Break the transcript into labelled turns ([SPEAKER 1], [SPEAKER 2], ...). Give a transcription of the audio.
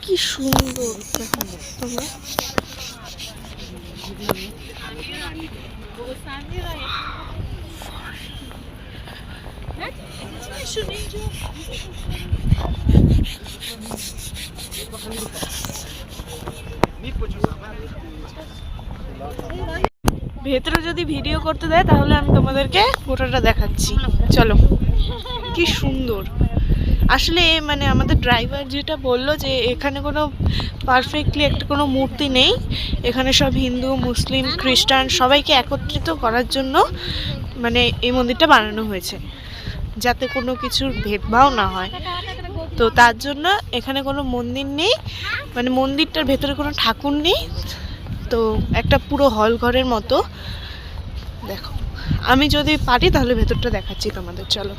[SPEAKER 1] কি সুন্দর দেখো তোমরা। ভেতরে যদি ভিডিও করতে দেয় তাহলে আমি তোমাদেরকে গোটাটা দেখাচ্ছি, চলো। কি সুন্দর আসলে, মানে আমাদের ড্রাইভার যেটা বললো যে এখানে কোনো পারফেক্টলি একটা কোনো মূর্তি নেই, এখানে সব হিন্দু মুসলিম খ্রিস্টান সবাইকে একত্রিত করার জন্য মানে এই মন্দিরটা বানানো হয়েছে, যাতে কোনো কিছুর ভেদভাব না হয়। তো তার জন্য এখানে কোনো মন্দির নেই, মানে মন্দিরটার ভেতরে কোনো ঠাকুর নেই, তো একটা পুরো হল ঘরের মতো। দেখো আমি যদি পারি তাহলে ভেতরটা দেখাচ্ছি তোমাদের, চলো।